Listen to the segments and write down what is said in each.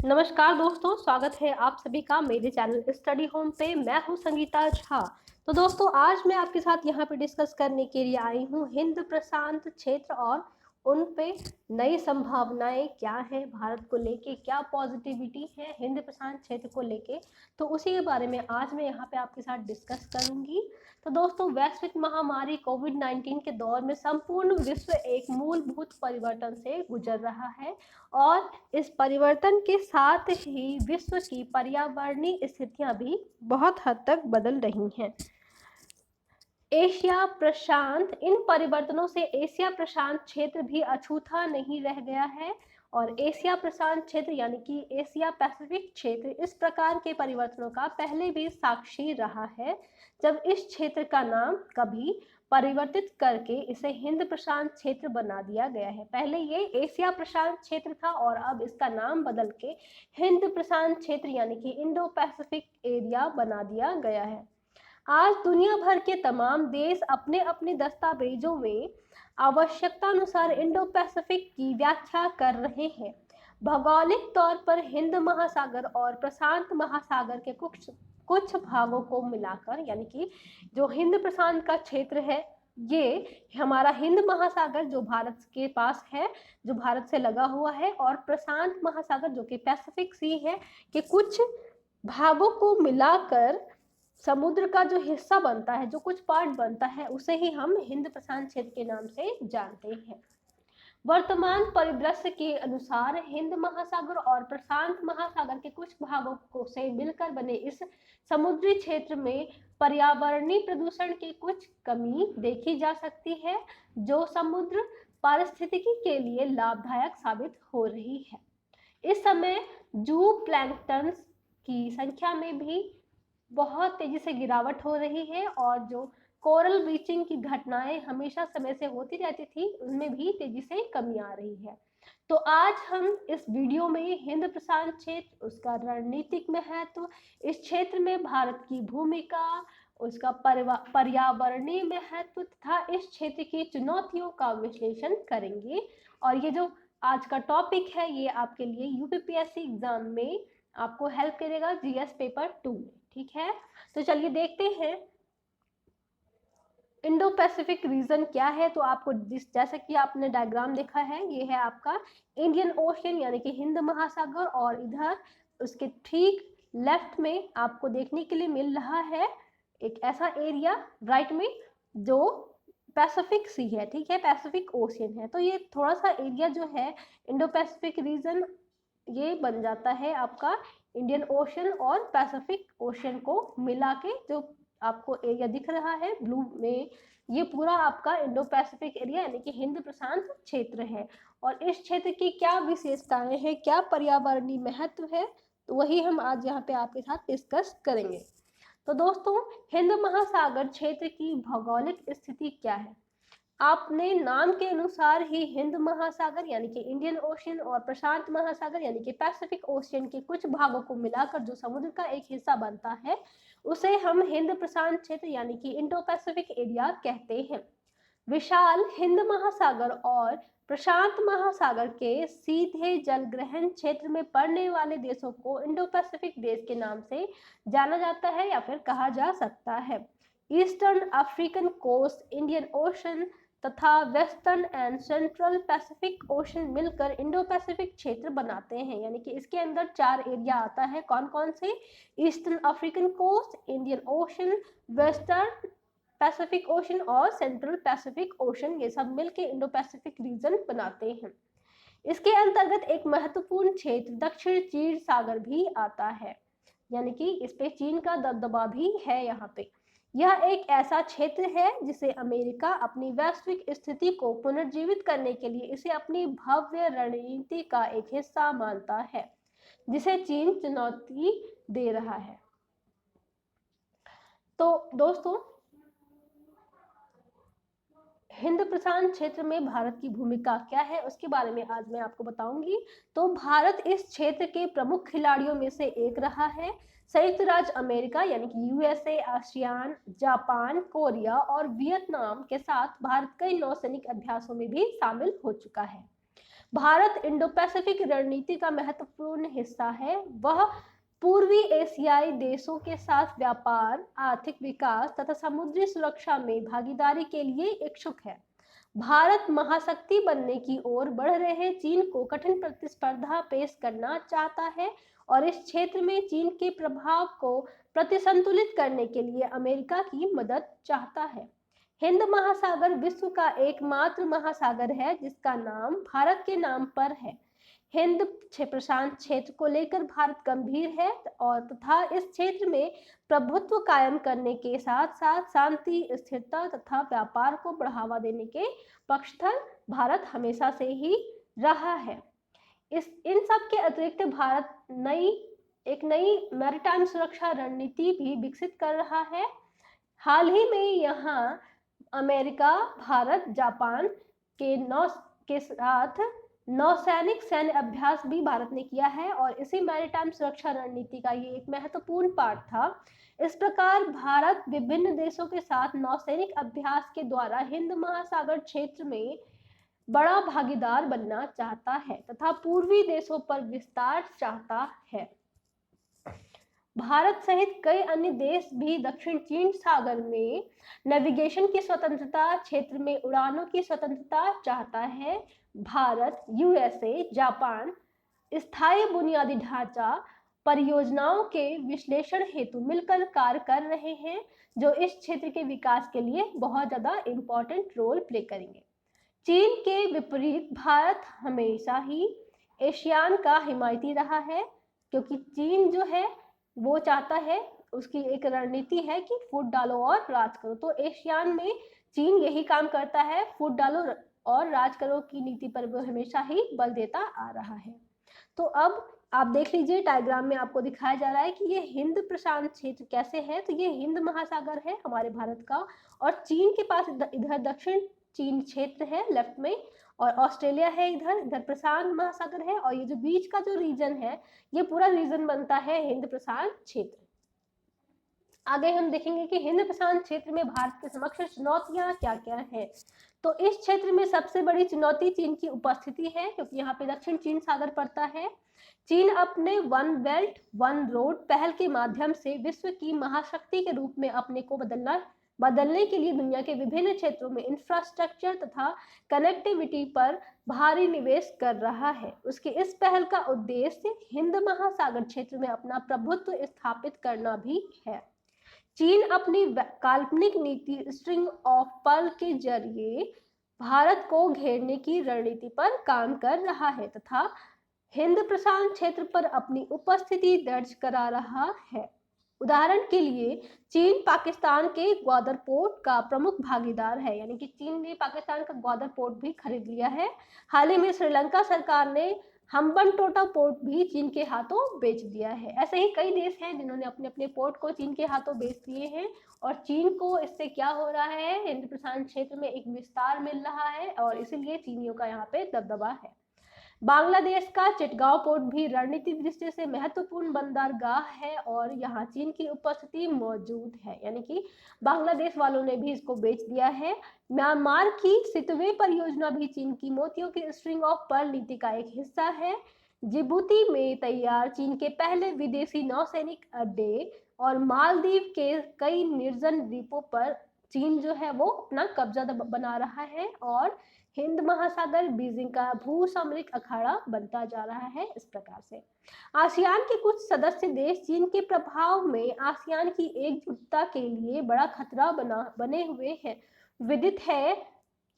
नमस्कार दोस्तों, स्वागत है आप सभी का मेरे चैनल स्टडी होम पे। मैं हूं संगीता झा। तो दोस्तों, आज मैं आपके साथ यहाँ पे डिस्कस करने के लिए आई हूँ हिंद प्रशांत क्षेत्र और उन पे नई संभावनाएं क्या है, भारत को लेके क्या पॉजिटिविटी है हिंद प्रशांत क्षेत्र को लेके। तो उसी के बारे में आज मैं यहाँ पे आपके साथ डिस्कस करूंगी। तो दोस्तों, वैश्विक महामारी कोविड-19 के दौर में संपूर्ण विश्व एक मूलभूत परिवर्तन से गुजर रहा है और इस परिवर्तन के साथ ही विश्व की पर्यावरणीय स्थितियां भी बहुत हद तक बदल रही हैं। एशिया प्रशांत इन परिवर्तनों से एशिया प्रशांत क्षेत्र भी अछूता नहीं रह गया है और एशिया प्रशांत क्षेत्र यानी कि एशिया पैसिफिक क्षेत्र इस प्रकार के परिवर्तनों का पहले भी साक्षी रहा है, जब इस क्षेत्र का नाम कभी परिवर्तित करके इसे हिंद प्रशांत क्षेत्र बना दिया गया है। पहले ये एशिया प्रशांत क्षेत्र था और अब इसका नाम बदल के हिंद प्रशांत क्षेत्र यानी कि इंडो पैसिफिक एरिया बना दिया गया है। आज दुनिया भर के तमाम देश अपने अपने दस्तावेजों में आवश्यकतानुसार इंडो पैसिफिक की व्याख्या कर रहे हैं। भौगोलिक तौर पर हिंद महासागर और प्रशांत महासागर के कुछ कुछ भागों को मिलाकर यानी कि जो हिंद प्रशांत का क्षेत्र है, ये हमारा हिंद महासागर जो भारत के पास है, जो भारत से लगा हुआ है, और प्रशांत महासागर जो कि पैसिफिक सी है, के कुछ भागों को मिलाकर समुद्र का जो हिस्सा बनता है, जो कुछ पार्ट बनता है, उसे ही हम हिंद प्रशांत क्षेत्र के नाम से जानते हैं। वर्तमान परिदृश्य के अनुसार हिंद महासागर और प्रशांत महासागर के कुछ भागों को से मिलकर बने इस समुद्री क्षेत्र में पर्यावरणीय प्रदूषण की कुछ कमी देखी जा सकती है, जो समुद्र पारिस्थितिकी के लिए लाभदायक साबित हो रही है। इस समय जू प्लैंकटन की संख्या में भी बहुत तेजी से गिरावट हो रही है और जो कोरल ब्लीचिंग की घटनाएं हमेशा समय से होती रहती थी, उनमें भी तेजी से कमी आ रही है। तो आज हम इस वीडियो में हिंद प्रशांत क्षेत्र, उसका रणनीतिक महत्व, इस क्षेत्र में भारत की भूमिका, उसका पर्यावरणीय महत्व तथा इस क्षेत्र की चुनौतियों का विश्लेषण करेंगे। और ये जो आज का टॉपिक है, ये आपके लिए यूपीपीएससी एग्जाम में आपको हेल्प करेगा जीएस पेपर 2 में। ठीक है, तो चलिए देखते हैं इंडो पैसिफिक रीजन क्या है। तो आपको जैसा कि आपने डायग्राम देखा है, ये है आपका इंडियन ओशन यानी कि हिंद महासागर, और इधर उसके ठीक लेफ्ट में आपको देखने के लिए मिल रहा है एक ऐसा एरिया राइट में जो पैसिफिक सी है। ठीक है, पैसिफिक ओशियन है। तो ये थोड़ा सा एरिया जो है इंडो पैसिफिक रीजन, ये बन जाता है आपका इंडियन ओशन और पैसिफिक ओशन को मिला के जो आपको एरिया दिख रहा है ब्लू में, ये पूरा आपका इंडो पैसिफिक एरिया यानी कि हिंद प्रशांत क्षेत्र है। और इस क्षेत्र की क्या विशेषताएं हैं, क्या पर्यावरणीय महत्व है, तो वही हम आज यहाँ पे आपके साथ डिस्कस करेंगे। तो दोस्तों, हिंद महासागर क्षेत्र की भौगोलिक स्थिति क्या है? आपने नाम के अनुसार ही हिंद महासागर यानी कि इंडियन ओशन और प्रशांत महासागर यानी कि पैसिफिक ओशियन के कुछ भागों को मिलाकर जो समुद्र का एक हिस्सा बनता है, उसे हम हिंद प्रशांत क्षेत्र यानी कि इंडो पैसिफिक एरिया कहते हैं। विशाल हिंद महासागर और प्रशांत महासागर के सीधे जलग्रहण क्षेत्र में पड़ने वाले देशों को इंडो पैसिफिक देश के नाम से जाना जाता है या फिर कहा जा सकता है। Eastern African coast, Indian ocean तथा western and central Pacific ocean मिलकर इंडो पैसिफिक क्षेत्र बनाते हैं। यानी कि इसके अंदर 4 एरिया आता है। कौन कौन से? Eastern African coast, Indian Ocean, western Pacific Ocean और सेंट्रल पैसिफिक ओशन, ये सब मिलकर इंडो पैसिफिक रीजन बनाते हैं। इसके अंतर्गत एक महत्वपूर्ण क्षेत्र दक्षिण चीन सागर भी आता है, यानी कि इस पे चीन का दबदबा भी है यहाँ पे। यह एक ऐसा क्षेत्र है जिसे अमेरिका अपनी वैश्विक स्थिति को पुनर्जीवित करने के लिए इसे अपनी भव्य रणनीति का एक हिस्सा मानता है, जिसे चीन चुनौती दे रहा है। तो दोस्तों, हिंद प्रशांत क्षेत्र में भारत की भूमिका क्या है, उसके बारे में आज मैं आपको बताऊंगी। तो भारत इस क्षेत्र के प्रमुख खिलाड़ियों में से एक रहा है। संयुक्त राज्य अमेरिका यानी कि यूएसए, आसियान, जापान, कोरिया और वियतनाम के साथ भारत कई नौसैनिक अभ्यासों में भी शामिल हो चुका है। भारत इंडो पैसिफिक रणनीति का महत्वपूर्ण हिस्सा है। वह पूर्वी एशियाई देशों के साथ व्यापार, आर्थिक विकास तथा समुद्री सुरक्षा में भागीदारी के लिए इच्छुक है। भारत महाशक्ति बनने की ओर बढ़ रहे चीन को कठिन प्रतिस्पर्धा पेश करना चाहता है और इस क्षेत्र में चीन के प्रभाव को प्रतिसंतुलित करने के लिए अमेरिका की मदद चाहता है। हिंद महासागर विश्व का एकमात्र महासागर है जिसका नाम भारत के नाम पर है। हिंद प्रशांत क्षेत्र को लेकर भारत गंभीर है और तथा इस क्षेत्र में प्रभुत्व कायम करने के साथ साथ शांति, स्थिरता तथा व्यापार को बढ़ावा देने के पक्षधर भारत हमेशा से ही रहा है। इन सब के अतिरिक्त भारत एक नई मैरीटाइम सुरक्षा रणनीति भी विकसित कर रहा है। हाल ही में यहाँ अमेरिका, भारत, जापान के साथ नौसैनिक सैन्य अभ्यास भी भारत ने किया है और इसी मैरीटाइम सुरक्षा रणनीति का ये एक महत्वपूर्ण पार्ट था। इस प्रकार भारत विभिन्न देशों के साथ नौसैनिक अभ्यास के द्वारा हिंद महासागर क्षेत्र में बड़ा भागीदार बनना चाहता है तथा पूर्वी देशों पर विस्तार चाहता है। भारत सहित कई अन्य देश भी दक्षिण चीन सागर में नेविगेशन की स्वतंत्रता, क्षेत्र में उड़ानों की स्वतंत्रता चाहता है। भारत, यूएसए, जापान स्थायी बुनियादी ढांचा परियोजनाओं के विश्लेषण हेतु मिलकर कार्य कर रहे हैं जो इस क्षेत्र के विकास के लिए बहुत ज्यादा इम्पोर्टेंट रोल प्ले करेंगे। चीन के विपरीत भारत हमेशा ही एशियान का हिमायती रहा है क्योंकि चीन जो है वो चाहता है, उसकी एक रणनीति है कि फूट डालो और राज करो। तो एशियान में चीन यही काम करता है, फूट डालो और राज करो की नीति पर वो हमेशा ही बल देता आ रहा है। तो अब आप देख लीजिए डायग्राम में आपको दिखाया जा रहा है कि ये हिंद प्रशांत क्षेत्र कैसे है। तो ये हिंद महासागर है हमारे भारत का और चीन के पास इधर दक्षिण चीन क्षेत्र है लेफ्ट में और ऑस्ट्रेलिया है इधर प्रशांत महासागर है और ये जो बीच का जो रीजन है ये पूरा रीजन बनता है हिंद प्रशांत क्षेत्र। आगे हम देखेंगे कि हिंद प्रशांत क्षेत्र में भारत के समक्ष चुनौतियां क्या क्या हैं। तो इस क्षेत्र में सबसे बड़ी चुनौती चीन की उपस्थिति है क्योंकि यहाँ पे दक्षिण चीन सागर पड़ता है। चीन अपने वन बेल्ट वन रोड पहल के माध्यम से विश्व की महाशक्ति के रूप में अपने को बदलने के लिए दुनिया के विभिन्न क्षेत्रों में इंफ्रास्ट्रक्चर तथा कनेक्टिविटी पर भारी निवेश कर रहा है। उसकी इस पहल का उद्देश्य हिंद महासागर क्षेत्र में अपना प्रभुत्व स्थापित करना भी है। चीन अपनी काल्पनिक नीति स्ट्रिंग ऑफ पर्ल के जरिए भारत को घेरने की रणनीति पर काम कर रहा है तथा हिंद प्रशांत क्षेत्र पर अपनी उपस्थिति दर्ज करा रहा है। उदाहरण के लिए चीन पाकिस्तान के ग्वादर पोर्ट का प्रमुख भागीदार है, यानी कि चीन ने पाकिस्तान का ग्वादर पोर्ट भी खरीद लिया है। हाल ही में श्रीलंका सरकार ने हम्बनटोटा पोर्ट भी चीन के हाथों बेच दिया है। ऐसे ही कई देश हैं जिन्होंने अपने अपने पोर्ट को चीन के हाथों बेच दिए हैं और चीन को इससे क्या हो रहा है, हिंद प्रशांत क्षेत्र में एक विस्तार मिल रहा है और इसीलिए चीनियों का यहाँ पे दबदबा है। बांग्लादेश का चिटगांव पोर्ट भी रणनीतिक दृष्टि से महत्वपूर्ण बंदरगाह है और यहाँ चीन की उपस्थिति मौजूद है, यानी कि बांग्लादेश वालों ने भी इसको बेच दिया है। म्यांमार की सितवे परियोजना भी चीन की मोतियों की स्ट्रिंग ऑफ पर्ल नीति का एक हिस्सा है। जिबूती में तैयार चीन के पहले विदेशी नौसैनिक अड्डे और मालदीव के कई निर्जन द्वीपों पर चीन जो है वो अपना कब्जा बना रहा है और हिंद महासागर बीजिंग का भू सामरिक अखाड़ा बनता जा रहा है। इस प्रकार से आसियान के कुछ सदस्य देश चीन के प्रभाव में आसियान की एकजुटता के लिए बड़ा खतरा बने हुए हैं। विदित है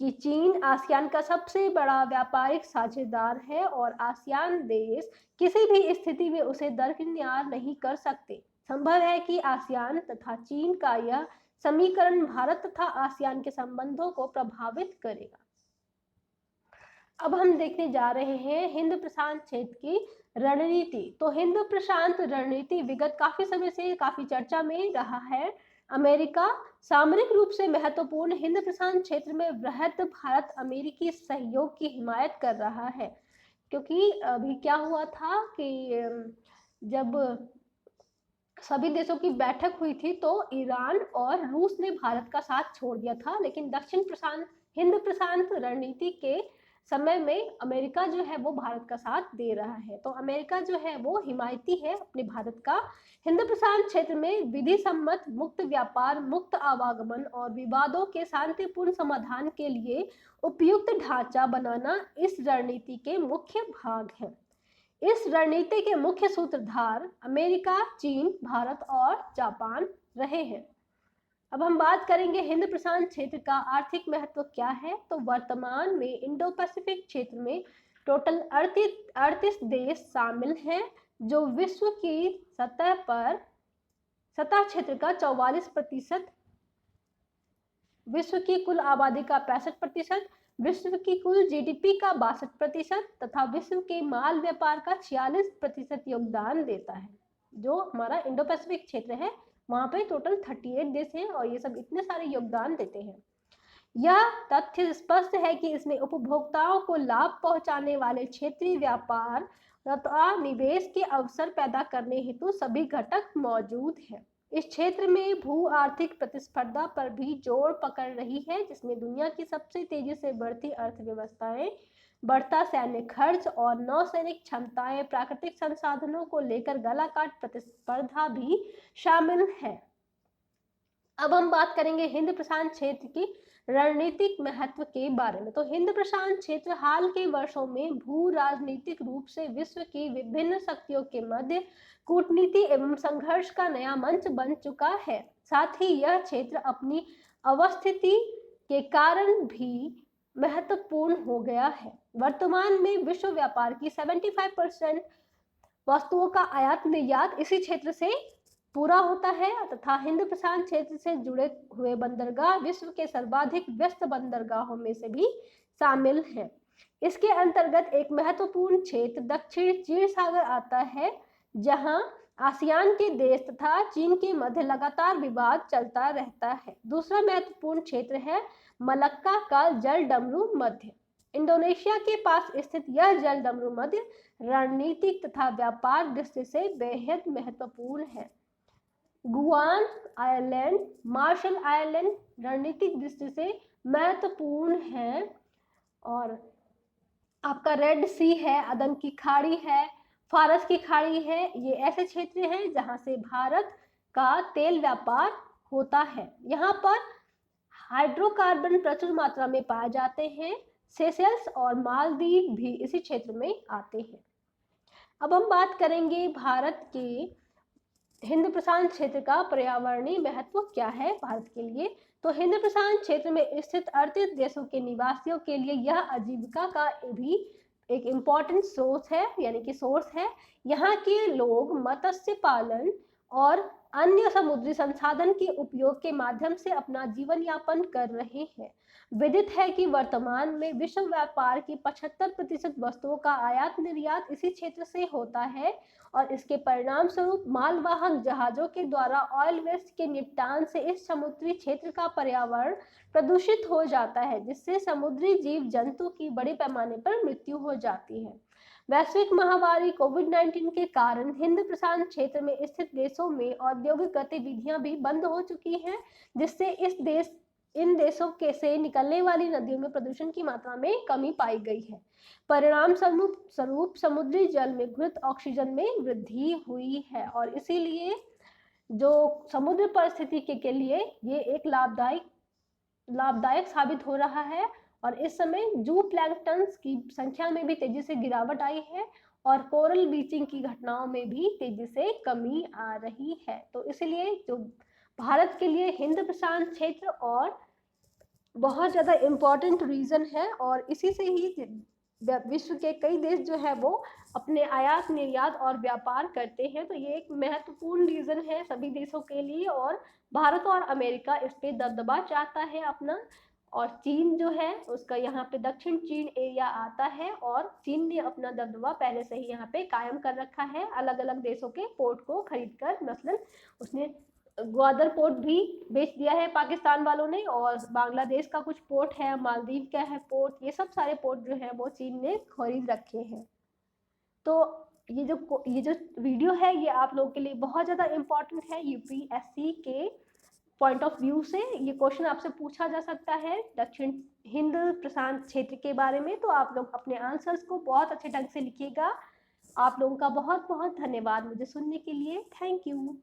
कि चीन आसियान का सबसे बड़ा व्यापारिक साझेदार है और आसियान देश किसी भी स्थिति में उसे दरकिनार नहीं कर सकते। संभव है कि आसियान तथा चीन का यह समीकरण भारत तथा आसियान के संबंधों को प्रभावित करेगा। अब हम देखने जा रहे हैं हिंद प्रशांत क्षेत्र की रणनीति। तो हिंद प्रशांत रणनीति विगत काफी समय से काफी चर्चा में रहा है। अमेरिका सामरिक रूप से महत्वपूर्ण हिंद प्रशांत क्षेत्र में वृहद भारत अमेरिकी सहयोग की हिमायत कर रहा है, क्योंकि अभी क्या हुआ था कि जब सभी देशों की बैठक हुई थी तो ईरान और रूस ने भारत का साथ छोड़ दिया था, लेकिन दक्षिण प्रशांत हिंद प्रशांत रणनीति के समय में अमेरिका जो है वो भारत का साथ दे रहा है। तो अमेरिका जो है वो हिमायती है अपने भारत का। हिंद प्रशांत क्षेत्र में विधि सम्मत मुक्त व्यापार, मुक्त आवागमन और विवादों के शांतिपूर्ण समाधान के लिए उपयुक्त ढांचा बनाना इस रणनीति के मुख्य भाग है। इस रणनीति के मुख्य सूत्रधार अमेरिका, चीन, भारत और जापान रहे हैं। अब हम बात करेंगे हिंद प्रशांत क्षेत्र का आर्थिक महत्व क्या है। तो वर्तमान में इंडो पैसिफिक क्षेत्र में टोटल 38 देश शामिल हैं, जो विश्व की सतह क्षेत्र का 44%, विश्व की कुल आबादी का 65%, विश्व की कुल जीडीपी का 62% तथा विश्व के माल व्यापार का 46% योगदान देता है। जो हमारा इंडो पैसिफिक क्षेत्र है वहां पे टोटल 38 देश हैं और ये सब इतने सारे योगदान देते हैं। यह तथ्य स्पष्ट है कि इसमें उपभोक्ताओं को लाभ पहुंचाने वाले क्षेत्रीय व्यापार तथा निवेश के अवसर पैदा करने हेतु सभी घटक मौजूद हैं। इस क्षेत्र में भू आर्थिक प्रतिस्पर्धा पर भी जोर पकड़ रही है, जिसमें दुनिया की सबसे तेजी से बढ़ती अर्थव्यवस्थाएं, बढ़ता सैन्य खर्च और नौसैनिक क्षमताएं, प्राकृतिक संसाधनों को लेकर गलाकाट प्रतिस्पर्धा भी शामिल है। अब हम बात करेंगे हिंद प्रशांत क्षेत्र की रणनीतिक महत्व के बारे में। तो हिंद प्रशांत क्षेत्र हाल के वर्षों में भू राजनीतिक रूप से विश्व की विभिन्न शक्तियों के मध्य कूटनीति एवं संघर्ष का नया मंच बन चुका है। साथ ही यह क्षेत्र अपनी अवस्थिति के कारण भी महत्वपूर्ण हो गया है। वर्तमान में विश्व व्यापार की 75% वस्तुओं का आयात निर्यात इसी क्षेत्र से पूरा होता है तथा हिंद प्रशांत क्षेत्र से जुड़े हुए बंदरगाह विश्व के सर्वाधिक व्यस्त बंदरगाहों में से भी शामिल हैं। इसके अंतर्गत एक महत्वपूर्ण क्षेत्र दक्षिण चीन सागर आता है, जहां आसियान के देश तथा चीन के मध्य लगातार विवाद चलता रहता है। दूसरा महत्वपूर्ण क्षेत्र है मलक्का का जलडमरू मध्य। इंडोनेशिया के पास स्थित यह जलडमरू मध्य रणनीतिक तथा व्यापार दृष्टि से बेहद महत्वपूर्ण है। गुआम आइलैंड, मार्शल आइलैंड रणनीतिक दृष्टि से महत्वपूर्ण है। और आपका रेड सी है, अदन की खाड़ी है, फारस की खाड़ी है, ये ऐसे क्षेत्र हैं जहां से भारत का तेल व्यापार होता है। यहाँ पर हाइड्रोकार्बन प्रचुर मात्रा में पाए जाते हैं। सेशेल्स और मालदीव भी इसी क्षेत्र में आते हैं। अब हम बात करेंगे भारत के हिंद प्रशांत क्षेत्र का पर्यावरणीय महत्व क्या है भारत के लिए। तो हिंद प्रशांत क्षेत्र में स्थित 38 देशों के निवासियों के लिए यह आजीविका का भी एक इम्पॉर्टेंट सोर्स है, यानी कि सोर्स है। यहाँ के लोग मत्स्य पालन और अन्य समुद्री संसाधन के उपयोग के माध्यम से अपना जीवन यापन कर रहे हैं। विदित है कि वर्तमान में विश्व व्यापार की 75% वस्तुओं का आयात निर्यात इसी क्षेत्र से होता है और इसके परिणाम स्वरूप मालवाहक जहाजों के द्वारा ऑयल वेस्ट के निपटान से इस समुद्री क्षेत्र का पर्यावरण प्रदूषित हो जाता है, जिससे समुद्री जीव जंतु की बड़े पैमाने पर मृत्यु हो जाती है। वैश्विक महामारी कोविड-19 के कारण हिंद प्रशांत क्षेत्र में स्थित देशों में औद्योगिक गतिविधियां भी बंद हो चुकी हैं, जिससे इन देशों के से निकलने वाली नदियों में प्रदूषण की मात्रा में कमी पाई गई है। परिणाम स्वरूप समुद्री जल में घृत ऑक्सीजन में वृद्धि हुई है और इसीलिए जो समुद्र परिस्थिति के लिए ये एक लाभदायक साबित हो रहा है। और इस समय जू प्लैंकटन्स की संख्या में भी तेजी से गिरावट आई है और कोरल ब्लीचिंग की घटनाओं में भी तेजी से कमी आ रही है। तो इसलिए जो भारत के लिए हिंद प्रशांत क्षेत्र और बहुत ज़्यादा इम्पॉर्टेंट रीजन है और इसी से ही विश्व के कई देश जो है वो अपने आयात निर्यात और व्यापार करते हैं। तो ये एक महत्वपूर्ण रीजन है सभी देशों के लिए और भारत और अमेरिका इस पे दबदबा चाहता है अपना। और चीन जो है उसका यहाँ पे दक्षिण चीन एरिया आता है और चीन ने अपना दबदबा पहले से ही यहाँ पे कायम कर रखा है अलग अलग देशों के पोर्ट को खरीद कर। मसलन उसने ग्वादर पोर्ट भी बेच दिया है पाकिस्तान वालों ने और बांग्लादेश का कुछ पोर्ट है, मालदीव का है पोर्ट, ये सब सारे पोर्ट जो है वो चीन ने खरीद रखे हैं। तो ये जो वीडियो है ये आप लोगों के लिए बहुत ज़्यादा इम्पोर्टेंट है यूपीएससी के पॉइंट ऑफ व्यू से ये क्वेश्चन आपसे पूछा जा सकता है दक्षिण हिंद प्रशांत क्षेत्र के बारे में, तो आप लोग अपने आंसर्स को बहुत अच्छे ढंग से लिखिएगा। आप लोगों का बहुत बहुत धन्यवाद मुझे सुनने के लिए। Thank you.